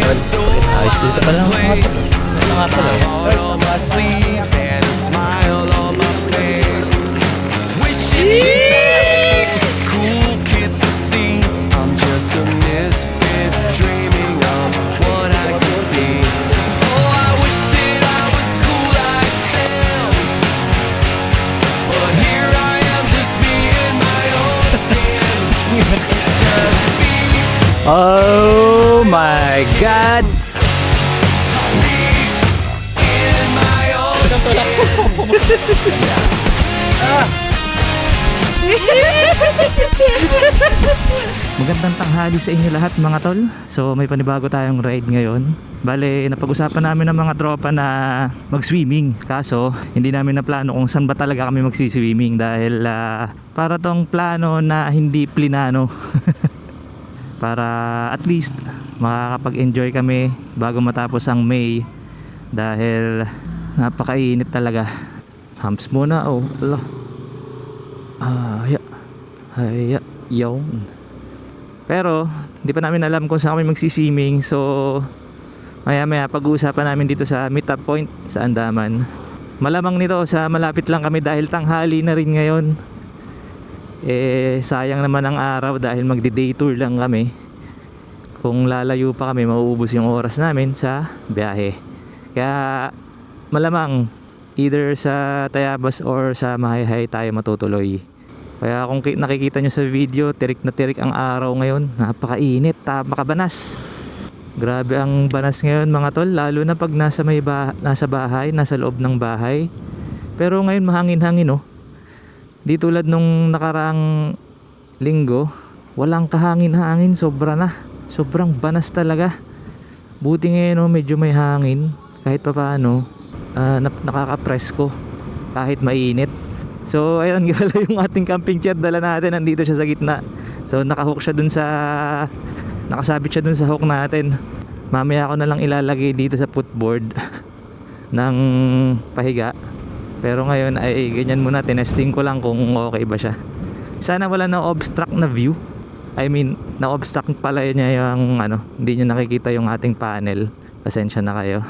Ayos dito pala mga tol. Ito nga pala. on my sleeve and a smile on my face. Wishing cool kids to see I'm just a misfit dreaming of what I could be. Oh, I wish that I was cool like them, but here I am, just me in my own skin. It's just me. Oh my God! In my own Magandang tanghali sa inyo lahat mga tol. So may panibago tayong ride ngayon. Bale, napag-usapan namin ng mga tropa na mag-swimming. Kaso, hindi namin na plano kung saan ba talaga kami magsiswimming. Dahil para tong plano na hindi plinano. Para at least makakapag-enjoy kami bago matapos ang May. Dahil napakainit talaga. Humps muna. Oh, Allah. Haya, yawn. Pero hindi pa namin alam kung saan kami magsiswimming. So maya pag-uusapan namin dito sa meetup point sa Andaman. Malamang nito sa malapit lang kami dahil tanghali na rin ngayon. Sayang naman ang araw dahil magdi-day tour lang kami. Kung lalayo pa kami, mauubos yung oras namin sa biyahe. Kaya malamang either sa Tayabas or sa Mahayhay tayo matutuloy. Kaya kung nakikita nyo sa video, tirik na tirik ang araw ngayon. Napakainit, napakabanas. Grabe ang banas ngayon mga tol, lalo na pag nasa bahay, nasa loob ng bahay. Pero ngayon mahangin-hangin oh. Di tulad nung nakaraang linggo, walang kahangin-hangin, sobra na. Sobrang banas talaga. Buti ngayon oh, medyo may hangin. Kahit pa paano, nakaka-presko kahit mainit. So ayun, gala yung ating camping chair, dala natin, nandito siya sa gitna. So nakahook siya dun sa, nakasabit siya dun sa hook natin. Mamaya ako na lang ilalagay dito sa footboard ng pahiga. Pero ngayon ay ganyan muna, tinesting ko lang kung okay ba siya. Sana wala na obstruct na view. I mean, na obstruct pala niya yung hindi niyo nakikita yung ating panel. Pasensya na kayo.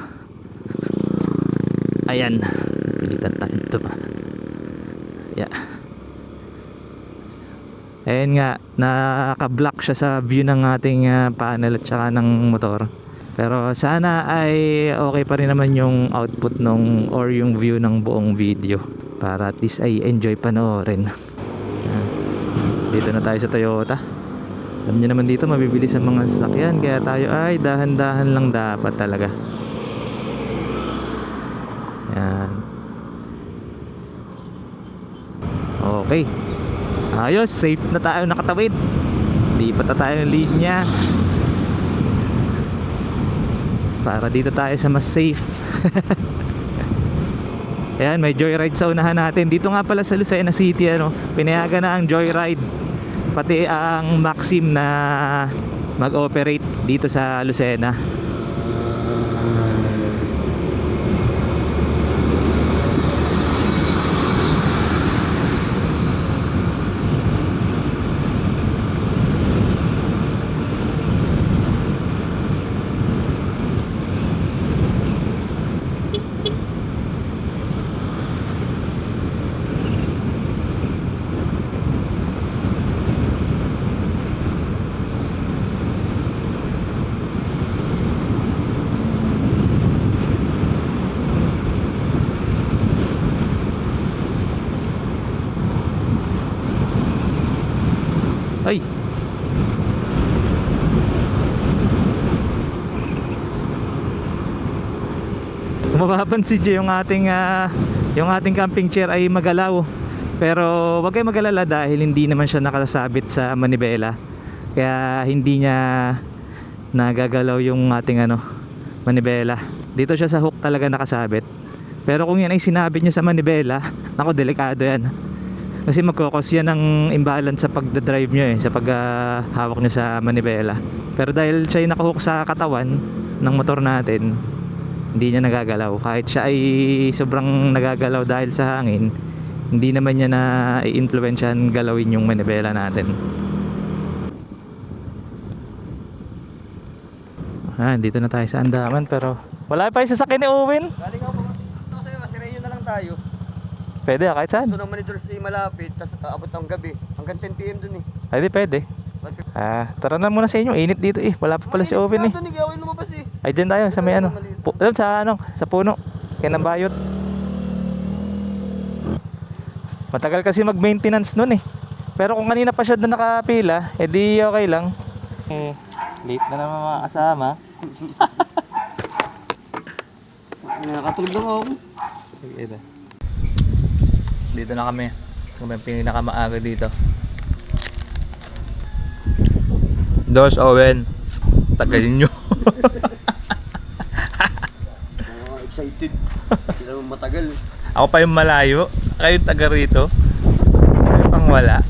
Ayan, pilitan tayo ito pa. Yeah. Ayan nga, naka-block siya sa view ng ating panel at saka ng motor. Pero sana ay okay pa rin naman yung output or yung view ng buong video. Para at least ay enjoy panoorin. Dito na tayo sa Toyota. Alam niyo naman dito mabibilis ang mga sasakyan. Kaya tayo ay dahan-dahan lang dapat talaga. Yan. Okay. Ayos, safe na tayo nakatawid. Lipat na tayo ng linya para dito tayo sa mas safe. Ayan, may joyride sa unahan natin. Dito nga pala sa Lucena City, pinayagan na ang joyride. Pati ang Maxim na mag-operate dito sa Lucena. Ay. Kung mapapansin nyo yung ating camping chair ay magalaw. Pero wag kayong mag-alala dahil hindi naman siya nakasabit sa manibela. Kaya hindi niya nagagalaw yung ating manibela. Dito siya sa hook talaga nakasabit. Pero kung yan ay sinabit niyo sa manibela, nako, delikado yan. Kasi magkokos yan ng imbalance sa pagdadrive nyo sa paghawak nyo sa manibela. Pero dahil siya ay nakahook sa katawan ng motor natin, hindi niya nagagalaw. Kahit siya ay sobrang nagagalaw dahil sa hangin, hindi naman niya na i-influensyahan galawin yung manibela natin. Dito na tayo sa Andaman pero wala pa yung sasakyan ni Owen. Galing ako sa'yo, Sirayo na lang tayo. Pwede kahit saan. Ito naman ni Dors malapit, tapos aabot ng gabi. Hanggang 10 PM dun eh. Ay di pwede. Tara na muna sa inyo. Init dito eh. Wala pa pala si Owen eh. Ito ni Gawin lumabas eh. Ay dyan tayo sa may ano. Doon sa ano, sa puno. Kaya ng bayot. Matagal kasi mag-maintenance nun eh. Pero kung kanina pa siya doon nakapila, edi okay lang. Late na naman mga kasama. Nakatulog lang ako. Dito na kami. Kami ang pinakamaaga dito. Dos, Owen. Tagalin nyo. Excited. Sila naman matagal. Ako pa yung malayo. Kayo taga rito. Kayo pang wala.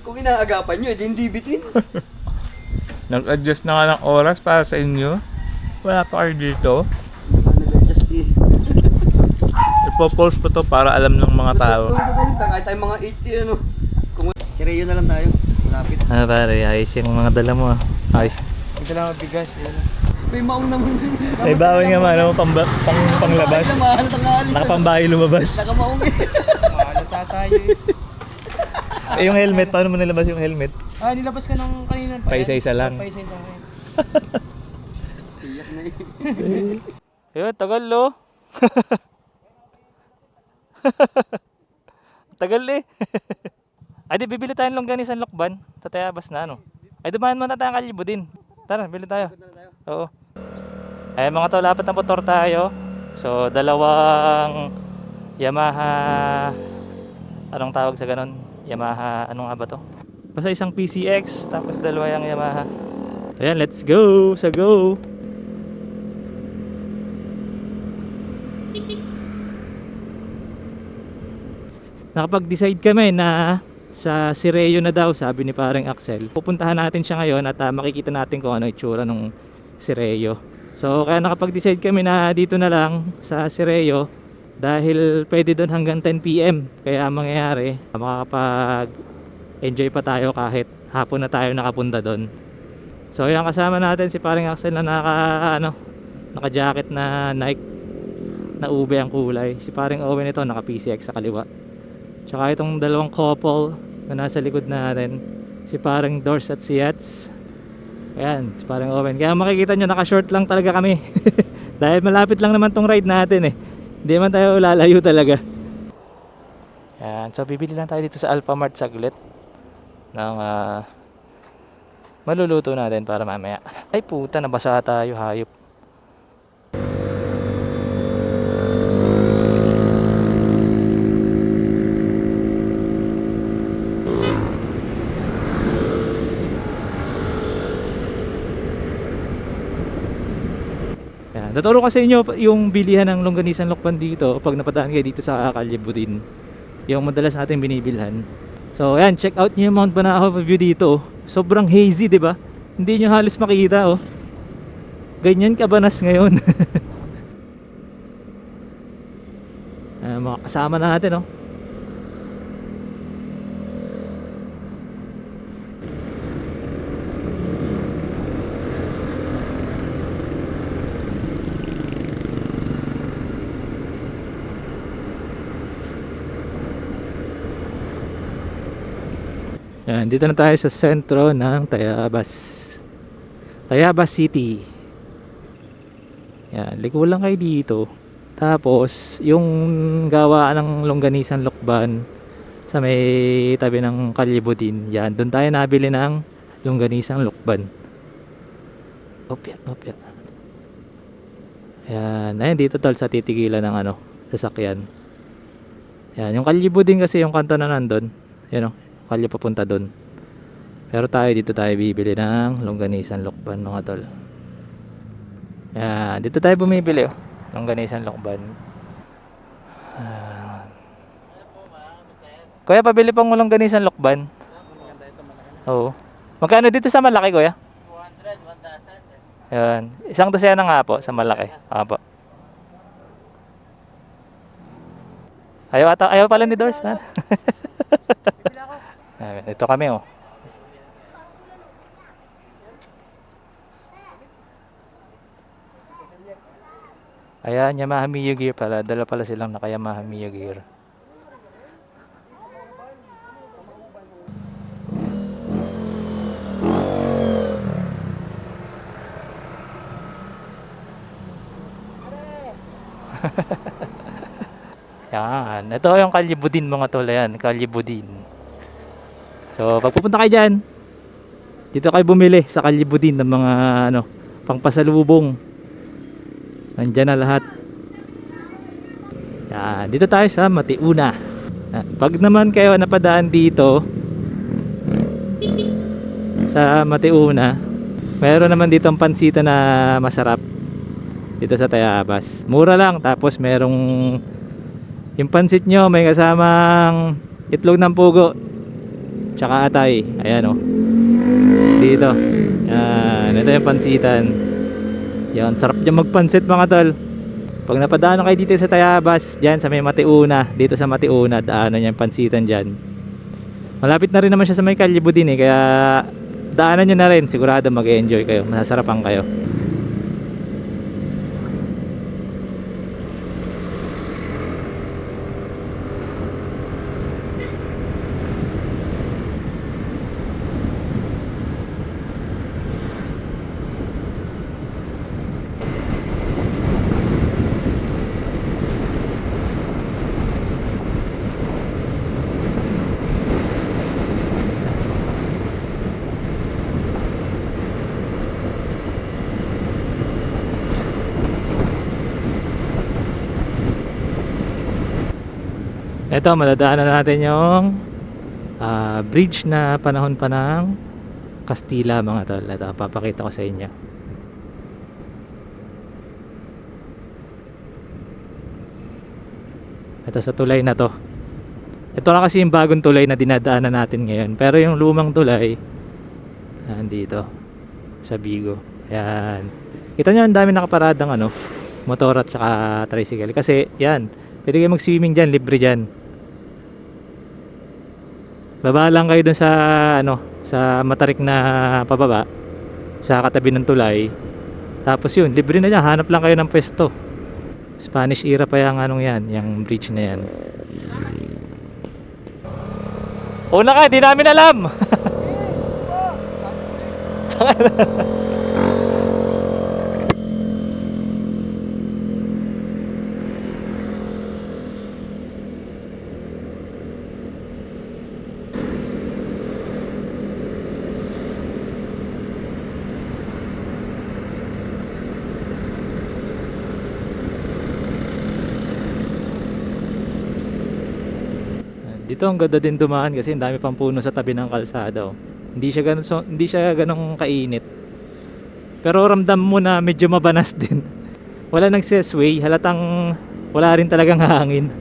Kung inaagapan nyo, edi hindi bitin. Nag-adjust na nga ng oras para sa inyo. Wala pa kayo dito. Nag-adjust eh. Ipo-post po to para alam ng mga tao. Kahit tayo mga 80 ano. Kung Sirayo na lang tayo. Malapit. Pare, ayos yung mga dala mo ah. Ayos. Ito lang mabigas. May maong naman. May bawal nga man, panglabas. Mahal tangali. Nakapambahay lumabas. Nakamaong eh. Mahalo tayo eh. Yung helmet, paano mo nilabas yung helmet? Nilabas ka nung kanina pa. Paisa-isa lang. Paisa-isa ngayon. Iyak na eh. Ayun, tagal lo. Tagal eh. Ay di, bibili tayong longganisan lokban. Tatayabas na ano. Ay dumaan muna tayong Kalibo din. Tara, bili tayo. Oo. Ay mga tol, apat na motor tayo. So, dalawang Yamaha, anong tawag sa ganon? Yamaha, ano nga ba to? Basta isang PCX, tapos dalawa yung Yamaha. Ayan, let's go! Sa go! Nakapag-decide kami na sa Sirayo na daw, sabi ni pareng Axel. Pupuntahan natin siya ngayon at makikita natin kung ano itsura ng Sirayo. So kaya nakapag-decide kami na dito na lang sa Sirayo dahil pwede doon hanggang 10 PM. Kaya ang mangyayari, makakapag-enjoy pa tayo kahit hapon na tayo nakapunta doon. So yan, kasama natin si pareng Axel na naka-jacket na Nike na ube ang kulay. Si pareng Owen ito naka PCX sa kaliwa. Tsaka itong dalawang couple na nasa likod natin, si parang Dors at si Yats. Ayan, si parang Owen. Kaya makikita nyo, naka-short lang talaga kami. Dahil malapit lang naman tong ride natin eh. Hindi man tayo lalayo talaga. Ayan, so bibili lang tayo dito sa Alphamart saglit ng maluluto natin para mamaya. Ay puta, nabasa tayo, hayop. Tuturo ko sa inyo yung bilihan ng longganisan lokban dito pag napadaan kayo dito sa Kalibo din. Yung madalas natin binibilhan. So ayan, check out nyo yung Mount Banahaw view dito. Sobrang hazy, di ba? Hindi nyo halos makita oh. Ganyan kabanas ngayon. Mga kasama natin oh. Yan, dito na tayo sa sentro ng Tayabas City. Yan, liko lang kayo dito. Tapos yung gawaan ng longganisan lokban sa may tabi ng Kalibo din. Yan, doon tayo nabili ng longganisan lokban. Opya. Yan, ayun dito tol sa titigilan ng sasakyan. Yan, yung Kalibo din kasi yung kanto na nandun. Yan o. Kalye papunta doon. Pero dito tayo bibili ng longganisan lokban mga tol. Ayan, dito tayo bumibili longganisan lokban. Kuya, pabili pang longganisan lokban. Oo. Magkano dito sa malaki, kuya? 200, 1,000. Ayan, isang dosena nga po sa malaki. Apo. Ayaw pala ni Dors, man. Ito kami oh. Ayan, Yamaha Mio Gear pala. Dala pala silang naka Yamaha Mio Gear. Yan. Ito yung Kalye-Budin mga tol. Ayan, Kalye-Budin. So, pag pupunta kayo dyan, dito kayo bumili sa Kalye-Budin ng mga ano, pangpasalubong. Nandyan na lahat. Yan. Dito tayo sa Matiuna. Pag naman kayo napadaan dito sa Matiuna, meron naman dito ang pansita na masarap dito sa Tayabas. Mura lang, tapos merong yung pansit nyo may kasamang itlog ng pugo tsaka atay. Ayan o, dito. Yan, ito yung pansitan. Yan, sarap dyan magpansit mga tol. Pag napadaan kayo dito sa Tayabas, dyan sa may Matiuna, dito sa Matiuna, daanan yung pansitan dyan. Malapit na rin naman siya sa may Kalye-Budin eh, kaya daanan nyo na rin. Sigurado mag-enjoy kayo, masasarapan kayo. Ito, madadaanan natin yung bridge na panahon pa ng Kastila mga tol. Ito, papakita ko sa inyo. Ito sa tulay na to. Ito na kasi yung bagong tulay na dinadaanan natin ngayon. Pero yung lumang tulay, andito sa Bigo. Ayan. Kita nyo, ang dami nakaparadang ano, motor at saka tricycle. Kasi yan, pwede kayo mag-swimming dyan, libre dyan. Baba lang kayo dun sa ano, sa matarik na pababa sa katabi ng tulay. Tapos yun, libre na dyan, hanap lang kayo ng pwesto. Spanish era pa yung anong yan, yung bridge na yan. Una ka, di namin alam. Dito ang ganda din dumaan kasi ang dami pang puno sa tabi ng kalsada. Oh. Hindi siya ganong kainit. Pero ramdam mo na medyo mabanas din. Wala nang sesway, halatang wala rin talagang hangin.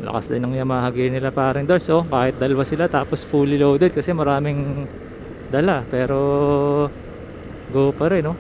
Lakas din ng Yamaha gear nila paring doors. Oh, kahit dalawa sila tapos fully loaded kasi maraming dala, pero go pa rin, oh.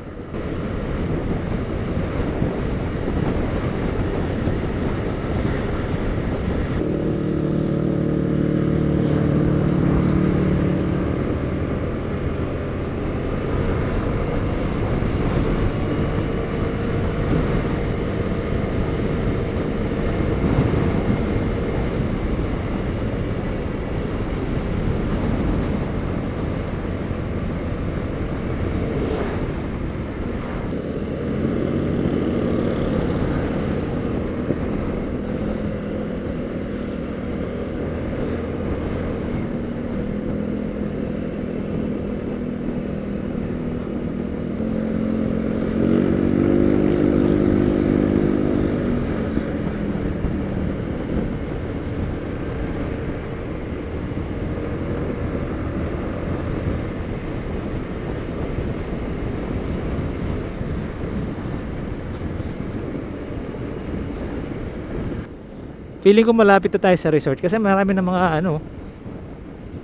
Feeling ko malapit na tayo sa resort kasi marami na mga ano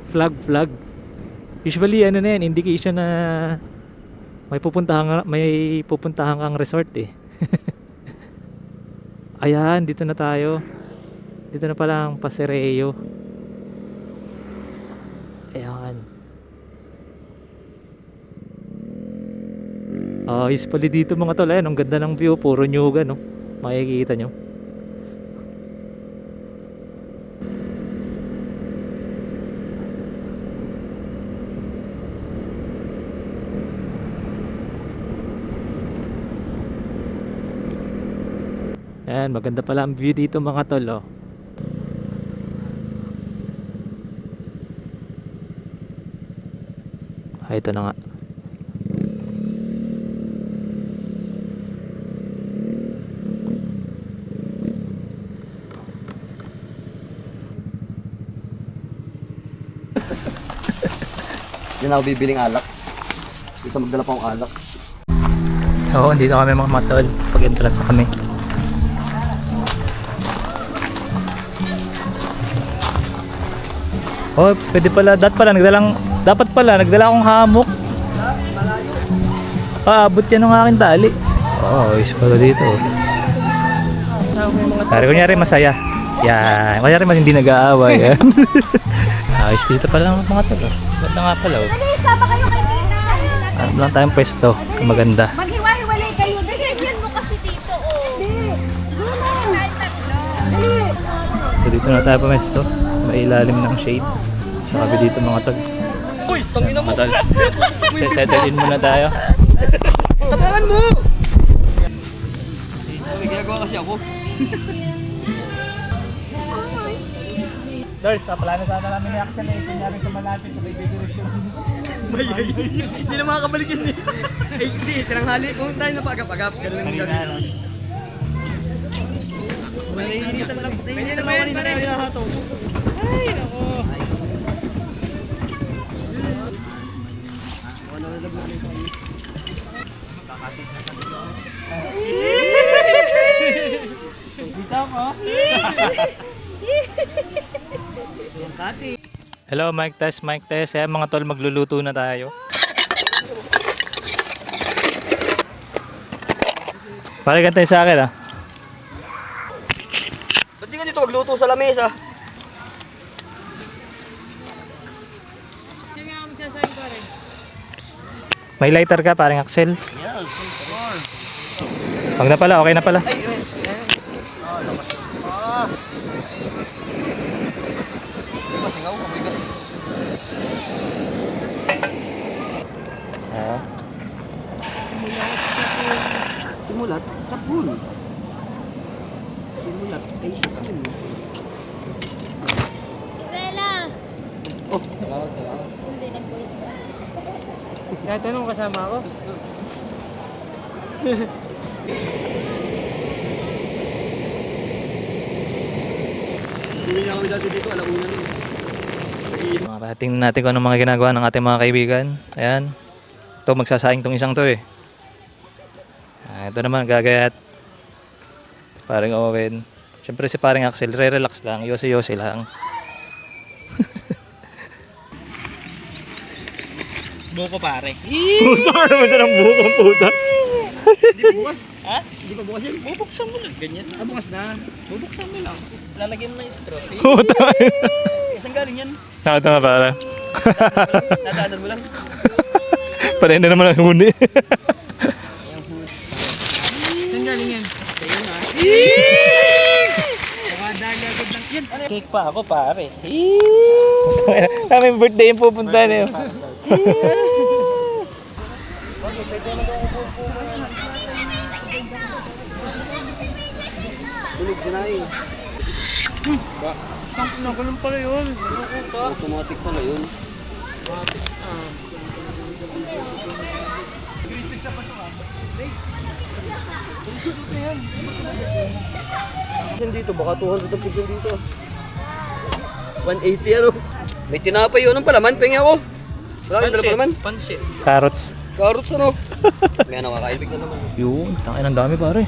flag. Usually ano na yan, indication na may pupuntahan kang resort eh. Ayan, dito na tayo. Dito na pala ang Pasireo. Ayan. Usually dito mga tol, ayan, ang ganda ng view, puro nyugan, no? Makikita nyo. Ayan, maganda pala ang view dito mga tol, oh. Ito na nga. Yan ako bibiling alak. Isa magdala pa akong alak. Oo, dito kami mga tol. Pag-entrance kami. Oh, pwede pala. Dapat pala nagdala akong hammock. Paabot yan ng aking tali. Oo, is pala dito. Pare, kunyari masaya. Yan. Kunyari mas hindi nag-aaway. Ayos dito pala mga tol. Ganda nga pala. Oh. Dali, sama kayo kay Tina. Ano lang tayong pwesto. Maganda. Maghiwa-hiwalay kayo. Dali, yan mo kasi dito, oh. Dali. So, dito na tayo pwesto. May ilalim ng shade. Sabi dito mga tol. Uy, tangina mo! Mga tol. Settle in muna tayo. Tapakan mo! May ginagawa kasi ako. Lord, paplano sana namin ni Axel eh. Kunyari sa malapit, may bibirusyon. Hindi na makakabalik yun eh. Eh, hindi, tinanghali. Kung tayo napagap-agap, ganun lang yung gagawin. Naiinitan lang kanina kayo hinahatong. Ay, nako. Dito ako. Hello, mic test. Ayan mga tol, magluluto na tayo. Pare, gantay sa akin ah. Ba't di ka dito magluto sa lamesa? Sige nga, magsasayin ko rin. May lighter ka, parang Axel. Yes, sure. Wag na pala, okay na pala. Masingaw, amoy gas. Simulat sa pool. Simulat ay sa pool. Bella. Oh, Hindi, nag-voice ba? Dati nung kasama ako. hindi na kami dati dito, alauna rin. Tingnan natin kung ano mga ginagawa ng ating mga kaibigan. Ayan. Ito, magsasaing tong isang to eh. Ito naman, gagayat. Paring Owen. Siyempre si paring Axel, re-relax lang. Yose-yose lang. Buko pare. Puta ka naman ng buko, puta. Hindi pa bukas. Ha? Hindi pa bukas yan. Bubuksan mo lang ganyan. Ah, bukas na. Bubuksan mo lang. Lalagyan mo ng straw. Puta. Saan galing yan? Ito nga pala. Nadaanan mo lang. Panay na naman ang huni. Saan galing yan? Ayun ha. Nakadagagod lang yan. Cake pa ako pare. Kami birthday yung pupunta na yun. Tulog na eh. Nakulong pala yun. Ano pa? Automatic pala yun. Dito, baka 200 ang piso dito. 180 ano? May tinapay yun. Anong palaman? Pengi ako. Wala kang dala palaman? Pansit. Carrots. Carrots ano? May nakakaibig na naman. Yun, tangin ang dami pare.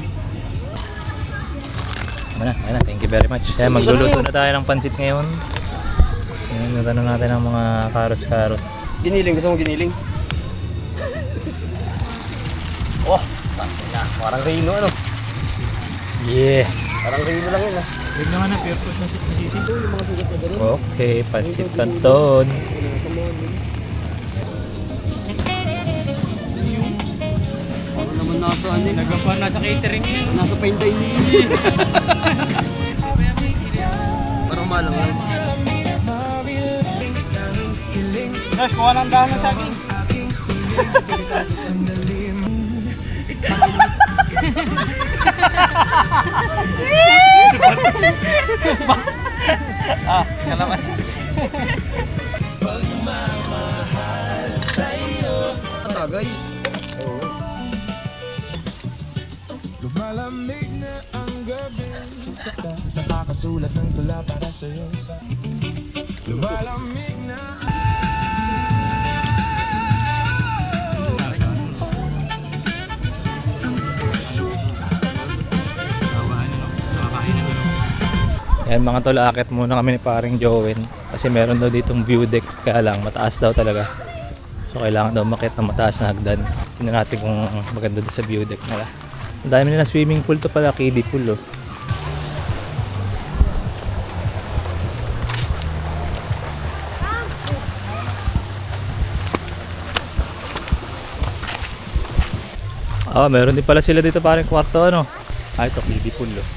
Ayun na, thank you very much. Kaya magluluto na tayo ng pansit ngayon. Tingnan na natin ang mga karos-karos. Giniling, gusto mo giniling? Oh, na. Parang Reno ano? Yeah! Parang Reno lang yun ah. Tignan nga na, pure fruit na sisig. Okay, pansit canton. Parang naman nasa ano eh. Nagapa nasa catering yun. Nasa fine dining. Parang malang lang. Josh, kuha ng dahon ng saging. Kalamas. Tagay. Lumalamig na ang gabi sa kakasulat ng tula para sa'yo. Lumalamig na. Yan mga tol, akit muna kami ni paring Jowen. Kasi meron daw ditong view deck, kaya lang mataas daw talaga. So kailangan daw makit na mataas na hagdan. Tingnan natin kung maganda doon sa view deck nila. Ang dami nila swimming pool to pala, kiddie pool oh. Meron din pala sila dito parang kwarto ano. Ito kiddie pool oh.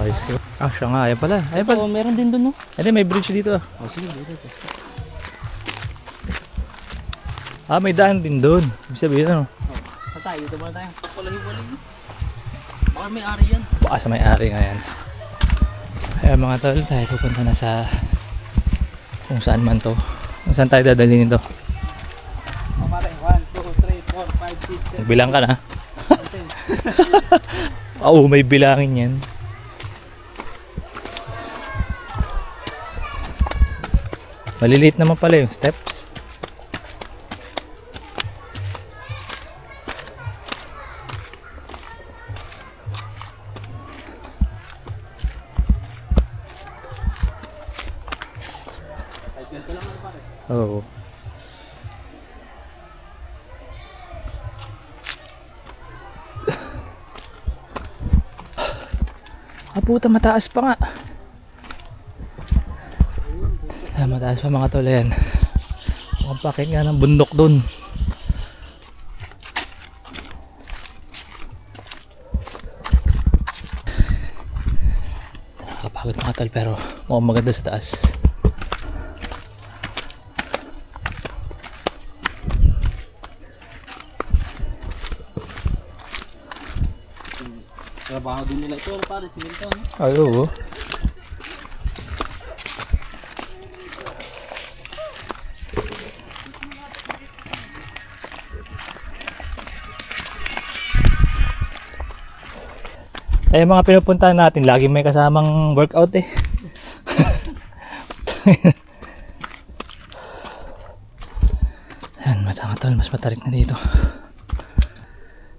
Ayos yun. Siya nga, ayan pala. Ayan pala. Oo, meron din dun no. Ayun, may bridge dito. Oh, sige, dito. May daan din doon. Ibig sabihin ano? Tayo, dito muna tayo. Pala hiwalay. Baka may ari yan. Baka sa may-ari nga yan. Kaya mga tol, tayo pupunta na sa kung saan man to. Kung saan tayo dadalhin ito. Pare, 1, 2, 3, 4, 5, 6, 7. Magbilang ka na. Oo, may bilangin yan. Maliliit naman pala yung steps. Oo. Puta, mataas pa nga. Mataas pa mga tol yan. Mukhang pakit nga ng bundok dun. Nakakapagod mga tol pero mukhang maganda sa taas. Trabaho din nila ito, pare, simento. Ay, oo. Ay, mga pinupuntahan natin, lagi may kasamang workout eh. Ayan, mga tol, mas matarik na dito.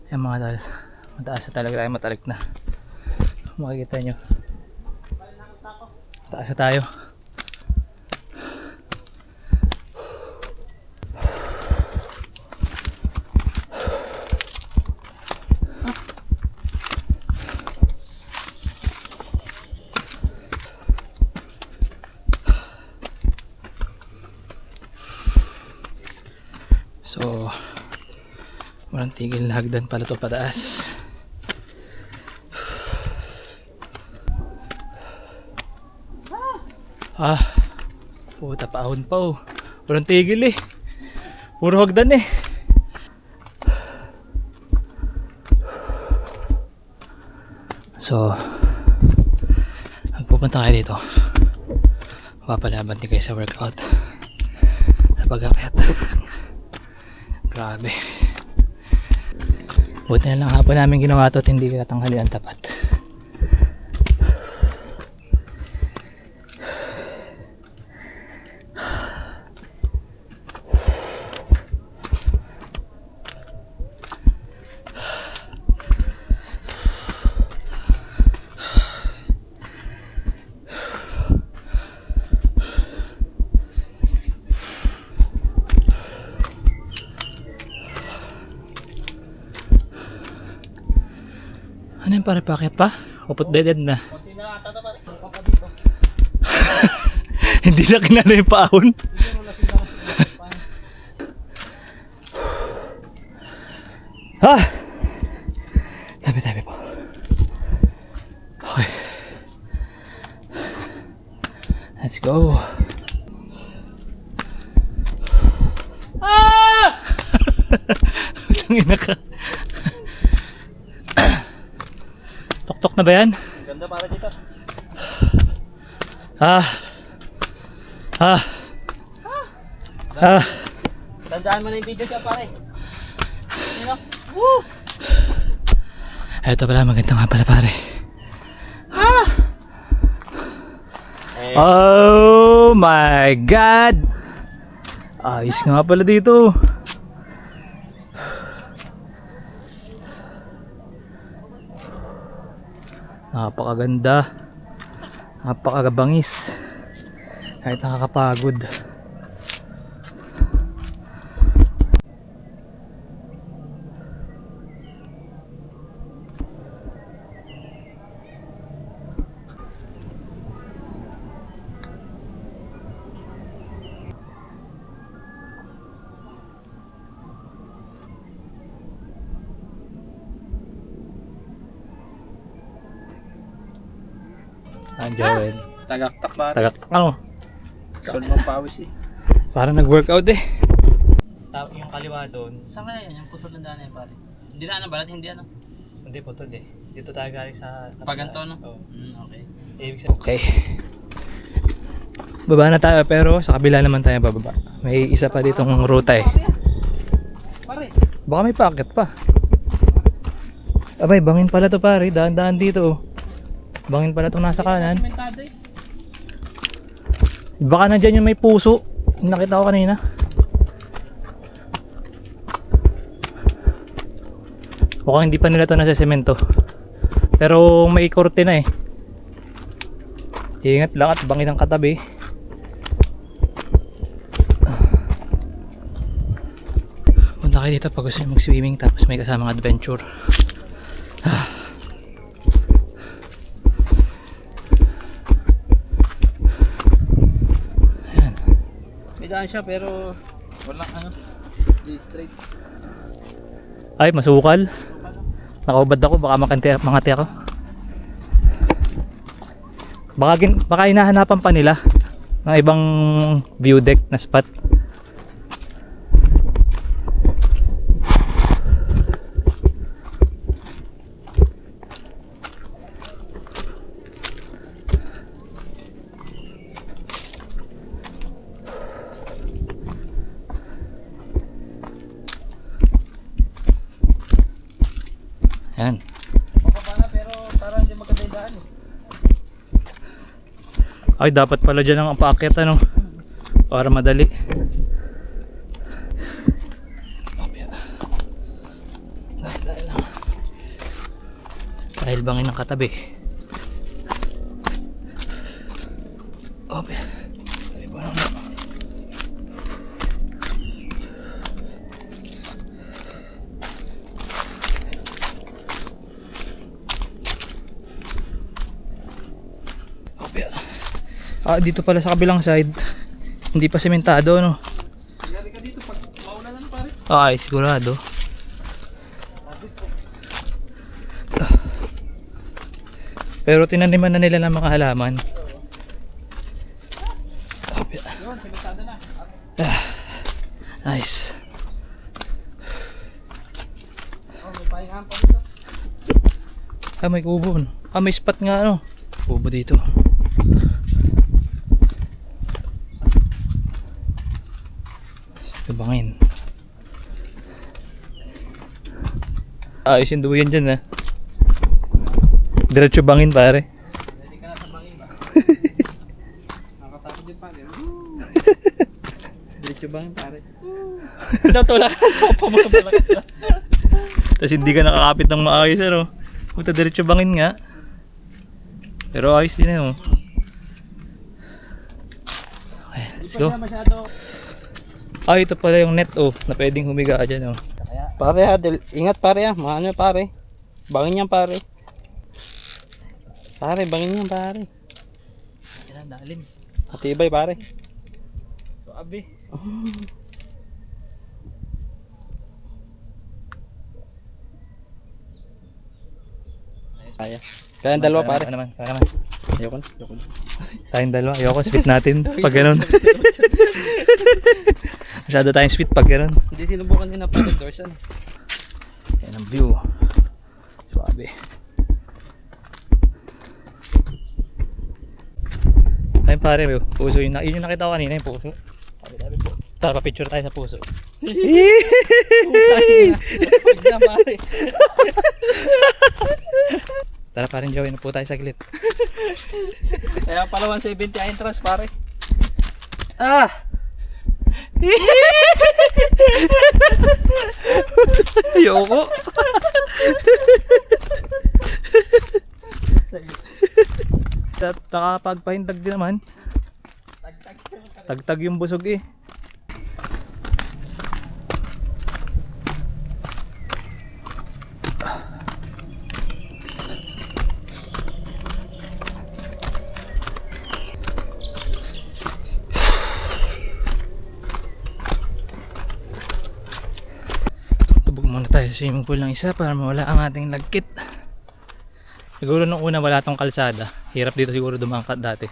Ayan mga tol, mataas na talaga tayo, matarik na. Makikita nyo. Taas na tayo. So, walang tigil na hagdan pala ito pataas. Puta, paahon pa oh. Walang tigil eh. Puro hagdan eh. So, magpupunta kayo dito. Mapapalaban din kayo sa workout. Sa pag-akyat. Grabe. Buti na lang hapon namin ginawa ito at hindi katanghalian tapat. pare, paket pa? Upot dead na. Konti na ata na pare. Ano pa dito? Hindi na kinala yung paahon. Ah! Tabi po. Okay. Let's go. Ah! Tangina ka. Tok-tok na ba yan? Ganda para dito. Ah. Tandaan mo na yung video siya pare. You know? Woo! Eto pala, maganda nga pala pare. Eh, Oh my God! Ayos nga pala dito. Napakaganda. Napakagabangis. Kahit nakakapagod. Joel. tagaktak pare. Tagaktak ano? Solve ng pawis eh. Parang nag-workout eh. Yung kaliwa doon. Saan kaya yun? Yung putol ng daan na yun pare. Hindi na balat, hindi ano. Hindi putol eh. Dito tayo galing sa... Paganto no? Oo. Okay. Ibig sabihin. Okay. Baba na tayo pero sa kabila naman tayo bababa. May isa pa ditong ruta eh. Pare. Baka may packet pa. Abay, bangin pala to pare. Daan-daan dito oh. Bangin pala itong nasa kanan. Sementado eh. Baka nandyan yung may puso. Yung nakita ko kanina. Mukhang hindi pa nila ito nasa semento. Pero may korte na eh. Ingat lang at bangin ang katabi. Punta kayo dito pag gusto nyo mag-swimming tapos may kasamang adventure. May daan siya pero walang ano. Di straight. Ay, masukal. Nakaubad ako, baka makati ako. Baka hinahanapan pa nila ng ibang view deck na spot. Yan. Mababa na pero parang hindi maganda yung daan eh. Ay, dapat pala dyan ang paakyat ano. Para madali. Dahil bangin ng katabi. Opya. Dali ba lang. Dito pala sa kabilang side hindi pa sementado no. Lari ka dito pag mauna na pare. Ay sigurado. Pero tinaniman na nila ng mga halaman. Yun, sementado na. Nice. Oh, may pahingahan pa dito. May kubo no? May spot nga ano. Kubo dito. Bangin. Ayos yung duyan dyan ha. Diretso bangin pare. Hindi ka na sa bangin ba? Nakatakot din pare. Diretso bangin pare. Natulak ka pa mo Tapos hindi ka nakakapit ng maayos ano. Puta diretso bangin nga. Pero ayos din eh oh. Okay, let's go. Masyado. Ito pala yung net oh, na pwedeng humiga dyan oh. Pare ha, ingat pare ha, maano pare. Bangin yan pare. Pare, bangin yan pare. Yan, dalim. Matibay pare. Suabe. Kaya. Kaya dalawa pare. Kaya naman, kaya naman. Ayoko na. Tayong dalawa. Ayoko, sweet natin. Pag ganun. Masyado tayong sweet pag ganun. Hindi sinubukan din na pare doors ano. Yan ang view. Suabe. Ayun pare, puso yun. Yun yung nakita ko kanina, yung puso. Tabi-tabi po. Tara, picture tayo sa puso. Pag na pare. Tara parin Joey, na po tayo saglit. Kaya pala 170 entrance pare. Ah! Ayoko. At nakapagpahindag din naman. Tagtag yung busog eh. Tubog muna tayo sa swimming pool ng isa para mawala ang ating lagkit. Siguro nung una wala tong kalsada. Hirap dito siguro dumangkat dati.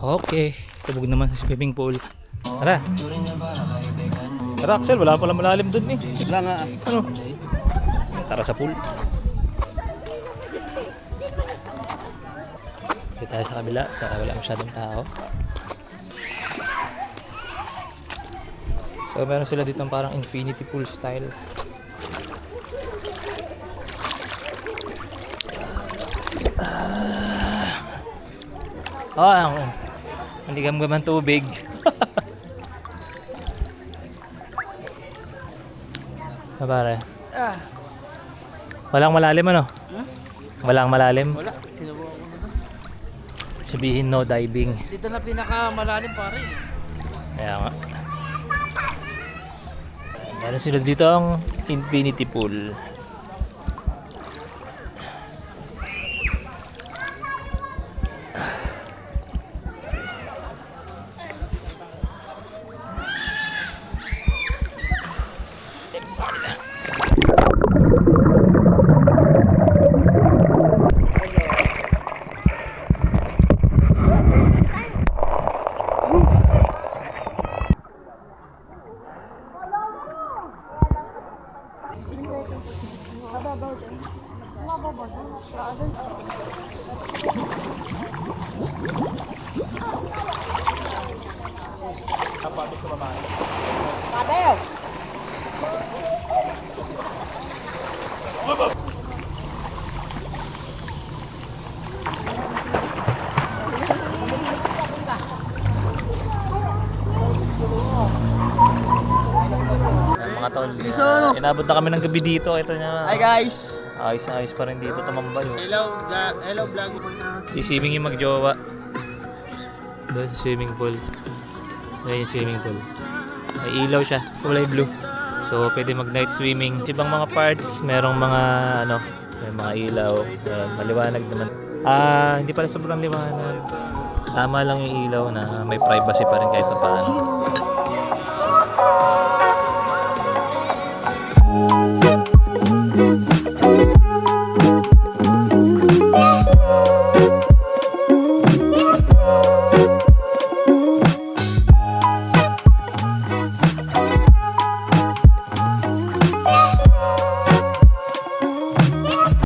Okay, tubog naman sa swimming pool. Tara. Tara Axel, wala pala malalim dun eh. Wala nga. Ano? Tara sa pool. Dito tayo sa kabila para wala masyadong tao. So meron sila dito parang infinity pool style. Ang ligam-gaman tubig. Pare. Walang malalim ano? Walang malalim? Wala. Sinubukan ko na to. Sabihin no diving. Dito na pinakamalalim pare. Kaya nga. Meron sila dito ang infinity pool. Mga tol, inabot na kami ng gabi dito. Ito na. Hi guys! Ayos na ayos pa rin dito, tumambay. Oh. Hello vlog. Si Swimming yung magjowa. Doon sa swimming pool. Ayan yung swimming pool. May ilaw siya, kulay blue. So pwede mag night swimming. Ibang mga parts, merong mga ano, may mga ilaw. Ayan, maliwanag naman. Hindi pala sobrang liwanag. Tama lang yung ilaw na may privacy pa rin kahit pa paano.